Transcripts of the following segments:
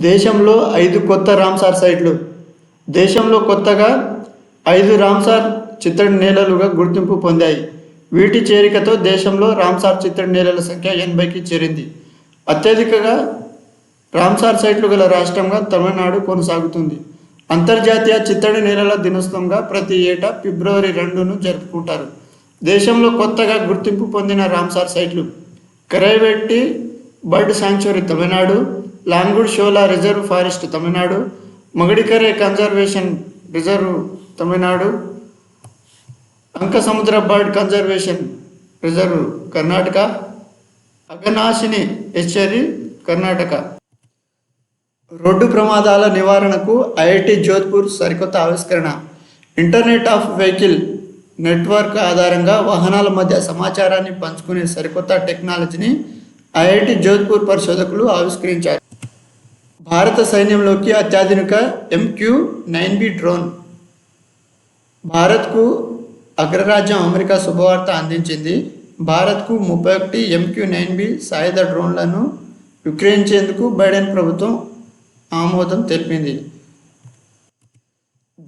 దేశంలో 5 కొత్త రామ్సార్ సైట్లు. దేశంలో కొత్తగా 5 రామ్సార్ చిత్తడి నేలలుగా గుర్తింపు పొందాయి. వీటి చేరికతో దేశంలో రామ్సార్ చిత్తడి నేలల సంఖ్య 80కి చేరింది. అత్యధికంగా రామ్సార్ సైట్లు గల రాష్ట్రంగా తమిళనాడు కొనసాగుతుంది. అంతర్జాతీయ చిత్తడి నేలల దినోత్సవంగా ప్రతి ఏటా ఫిబ్రవరి 2ను జరుపుకుంటారు. దేశంలో కొత్తగా గుర్తింపు పొందిన రామ్సార్ సైట్లు: Karaivetti bird sanctuary Tamil Nadu, Longwood Shola reserve forest Tamil Nadu, Magadikere conservation reserve Tamil Nadu, Ankasamudra bird conservation reserve Karnataka, Aghanashini estuary Karnataka. Road ప్రమాదాల నివారణకు ఐఐటి జోధ్పూర్ సరికొత్త ఆవిష్కరణ. ఇంటర్నెట్ ఆఫ్ వెహికల్ నెట్వర్క్ ఆధారంగా వాహనాల మధ్య సమాచారాన్ని పంచుకునే సరికొత్త టెక్నాలజీని ఐఐటి జోధ్పూర్ పరిశోధకులు ఆవిష్కరించారు. భారత సైన్యంలోకి అత్యాధునిక MQ-9B డ్రోన్. భారత్కు అగ్రరాజ్యం అమెరికా శుభవార్త అందించింది. భారత్కు 31 MQ-9B సాయుధ డ్రోన్లను విక్రయించేందుకు బైడెన్ ప్రభుత్వం ఆమోదం తెలిపింది.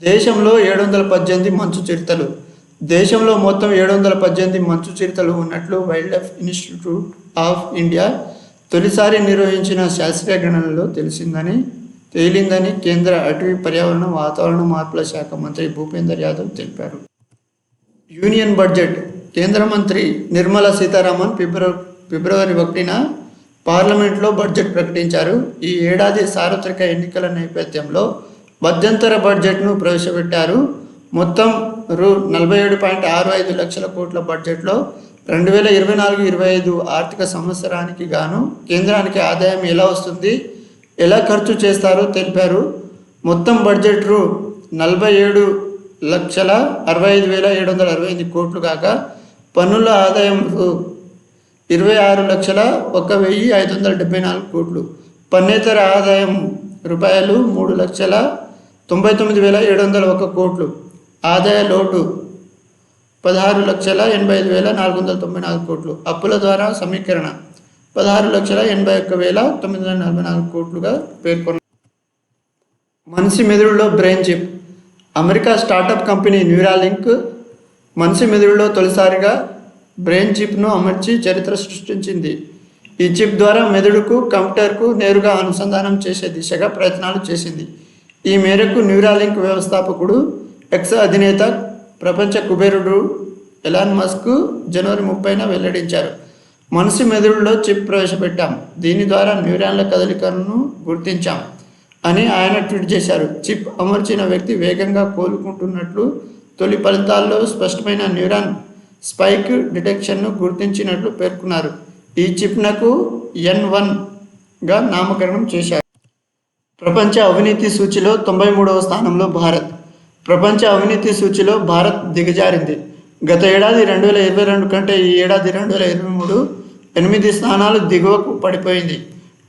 దేశంలో 718 మంచు చిరుతలు. దేశంలో మొత్తం 718 మంచు చిరుతలు ఉన్నట్లు wild life institute of India తొలిసారి నిర్వహించిన శాస్త్రీయ గణనలో తేలిందని కేంద్ర అటవీ, పర్యావరణ, వాతావరణ మార్పుల శాఖ మంత్రి భూపేందర్ యాదవ్ తెలిపారు. Union budget. కేంద్ర మంత్రి నిర్మలా సీతారామన్ ఫిబ్రవరి 1న పార్లమెంట్లో బడ్జెట్ ప్రకటించారు. ఈ ఏడాది సార్వత్రిక ఎన్నికల నేపథ్యంలో మధ్యంతర బడ్జెట్ను ప్రవేశపెట్టారు. మొత్తం రూ. 47.65 లక్షల కోట్ల బడ్జెట్లో 2024-25 ఆర్థిక సంవత్సరానికి గాను కేంద్రానికి ఆదాయం ఎలా వస్తుంది, ఎలా ఖర్చు చేస్తారో తెలిపారు. మొత్తం బడ్జెట్ రూ. 47,65,768 కోట్లు కాగా పన్నుల ఆదాయం రూ. 26,01,574 కోట్లు, పన్నేతర ఆదాయం రూపాయలు 3,99,701 కోట్లు, ఆదాయ లోటు 16,85,494 కోట్లు, అప్పుల ద్వారా సమీకరణ 16,81,944 కోట్లుగా పేర్కొన్నారు. మనిషి మెదడులో brain chip. America startup company Neuralink మనిషి మెదడులో తొలిసారిగా బ్రెయిన్ చిప్ను అమర్చి చరిత్ర సృష్టించింది. ఈ చిప్ ద్వారా మెదడుకు, కంప్యూటర్కు నేరుగా అనుసంధానం చేసే దిశగా ప్రయత్నాలు చేసింది. ఈ మేరకు న్యూరాలింక్ వ్యవస్థాపకుడు, ఎక్స్ అధినేత, ప్రపంచ కుబేరుడు ఎలాన్ మస్క్ జనవరి 30న వెల్లడించారు. మనిషి మెదడులో చిప్ ప్రవేశపెట్టాం, దీని ద్వారా న్యూరాన్ల కదలికలను గుర్తించాం అని ఆయన ట్వీట్ చేశారు. చిప్ అమర్చిన వ్యక్తి వేగంగా కోలుకుంటున్నట్లు, తొలి ఫలితాల్లో స్పష్టమైన న్యూరాన్ స్పైక్ డిటెక్షన్ను గుర్తించినట్లు పేర్కొన్నారు. ఈ చిప్నకు N1గా నామకరణం చేశారు. ప్రపంచ అవినీతి సూచిలో 93వ స్థానంలో భారత్. ప్రపంచ అవినీతి సూచిలో భారత్ దిగజారింది. గత ఏడాది 2022 కంటే ఈ ఏడాది 2023 8 స్థానాలు దిగువకు పడిపోయింది.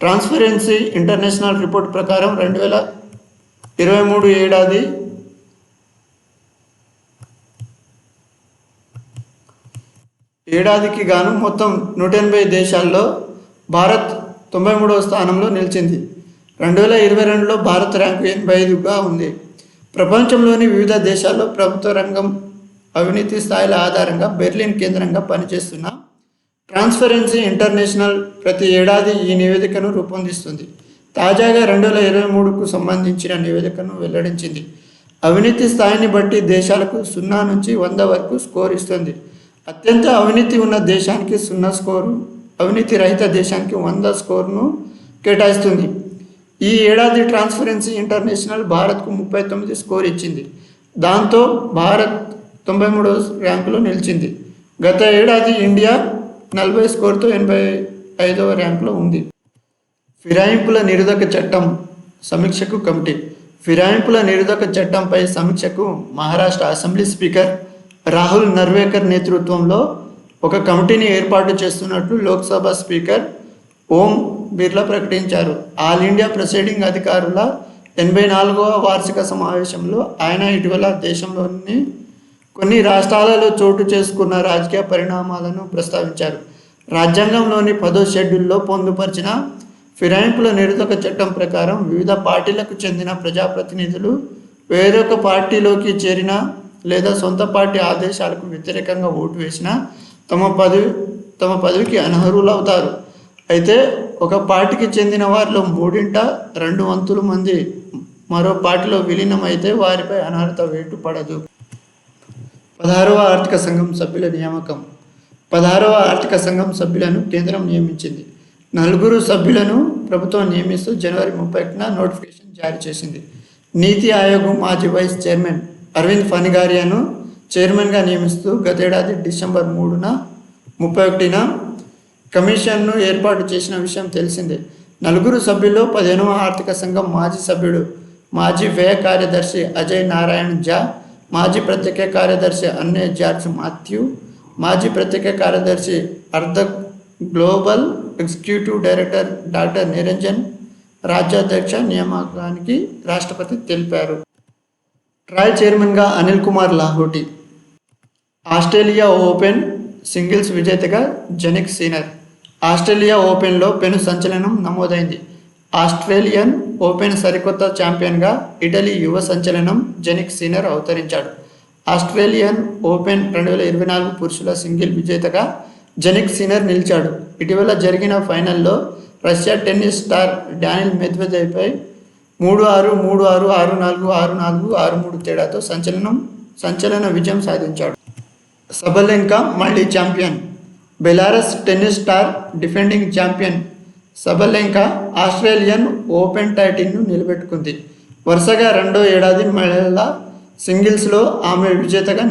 ట్రాన్స్పరెన్సీ ఇంటర్నేషనల్ రిపోర్ట్ ప్రకారం 2023 ఏడాదికి గాను మొత్తం 180 దేశాల్లో భారత్ 93వ స్థానంలో నిలిచింది. 2022లో భారత్ ర్యాంకు 85గా ఉంది. ప్రపంచంలోని వివిధ దేశాల్లో ప్రభుత్వ రంగం అవినీతి స్థాయిల ఆధారంగా బెర్లిన్ కేంద్రంగా పనిచేస్తున్న ట్రాన్స్పరెన్సీ ఇంటర్నేషనల్ ప్రతి ఏడాది ఈ నివేదికను రూపొందిస్తుంది. తాజాగా 2023కు సంబంధించిన నివేదికను వెల్లడించింది. అవినీతి స్థాయిని బట్టి దేశాలకు 0 నుంచి 100 వరకు స్కోర్ ఇస్తుంది. అత్యంత అవినీతి ఉన్న దేశానికి 0 స్కోరు, అవినీతి రహిత దేశానికి 100 స్కోర్ను కేటాయిస్తుంది. ఈ ఏడాది ట్రాన్స్పరెన్సీ ఇంటర్నేషనల్ భారత్కు 39 స్కోర్ ఇచ్చింది. దాంతో భారత్ 93వ ర్యాంకులో నిలిచింది. గత ఏడాది ఇండియా 40 స్కోర్తో 85వ ర్యాంకులో ఉంది. ఫిరాయింపుల నిరోధక చట్టం సమీక్షకు కమిటీ. ఫిరాయింపుల నిరోధక చట్టంపై సమీక్షకు మహారాష్ట్ర అసెంబ్లీ స్పీకర్ రాహుల్ నర్వేకర్ నేతృత్వంలో ఒక కమిటీని ఏర్పాటు చేస్తున్నట్లు లోక్సభ స్పీకర్ ఓం బిర్లా ప్రకటించారు. ఆల్ ఇండియా ప్రిసైడింగ్ అధికారుల 84వ వార్షిక సమావేశంలో ఆయన ఇటీవల దేశంలోని కొన్ని రాష్ట్రాలలో చోటు చేసుకున్న రాజకీయ పరిణామాలను ప్రస్తావించారు. రాజ్యాంగంలోని 10వ షెడ్యూల్లో పొందుపరిచిన ఫిరాయింపుల నిరోధక చట్టం ప్రకారం వివిధ పార్టీలకు చెందిన ప్రజాప్రతినిధులు వేరొక పార్టీలోకి చేరినా లేదా సొంత పార్టీ ఆదేశాలకు వ్యతిరేకంగా ఓటు వేసినా తమ పదవికి అనర్హులవుతారు. అయితే ఒక పార్టీకి చెందిన వారిలో 2/3 మంది మరో పార్టీలో విలీనమైతే వారిపై అనర్హత వేటు పడదు. 16వ ఆర్థిక సంఘం సభ్యుల నియామకం. 16వ ఆర్థిక సంఘం సభ్యులను కేంద్రం నియమించింది. 4 సభ్యులను ప్రభుత్వం నియమిస్తూ జనవరి 31న నోటిఫికేషన్ జారీ చేసింది. నీతి ఆయోగ్ మాజీ వైస్ చైర్మన్ అరవింద్ ఫనిగారియాను చైర్మన్గా నియమిస్తూ గతేడాది డిసెంబర్ 31న కమిషన్ను ఏర్పాటు చేసిన విషయం తెలిసిందే. 4 సభ్యుల్లో 15వ ఆర్థిక సంఘం మాజీ సభ్యుడు, మాజీ వ్యయ కార్యదర్శి అజయ్ నారాయణ్ ఝా, మాజీ ప్రత్యేక కార్యదర్శి అన్నే జార్జ్ మాథ్యూ, మాజీ ప్రత్యేక కార్యదర్శి Arth global executive director doctor Niranjan Rajyadhyaksha నియామకానికి రాష్ట్రపతి తెలిపారు. ట్రాయ్ చైర్మన్గా Anil Kumar Lahoti. Australia open singles విజేతగా జనిక్ సిన్నర్. ఆస్ట్రేలియా ఓపెన్లో పెను సంచలనం నమోదైంది. ఆస్ట్రేలియన్ ఓపెన్ సరికొత్త ఛాంపియన్గా ఇటలీ యువ సంచలనం జనిక్ సిన్నర్ అవతరించాడు. ఆస్ట్రేలియన్ ఓపెన్ 2024 పురుషుల సింగిల్ విజేతగా జనిక్ సిన్నర్ నిలిచాడు. ఇటీవల జరిగిన ఫైనల్లో రష్యా టెన్నిస్ స్టార్ డానిల్ మెద్వెదేవ్పై 3-6, 3-6, 6-4, 6-4, 6-3 తేడాతో సంచలన విజయం సాధించాడు. సబలెంకా మళ్లీ champion. Belarus tennis star defending champion Sabalenka Australian open టైటిల్ను నిలబెట్టుకుంది. వరుసగా 2వ ఏడాది మహిళల సింగిల్స్లో ఆమె విజేతగా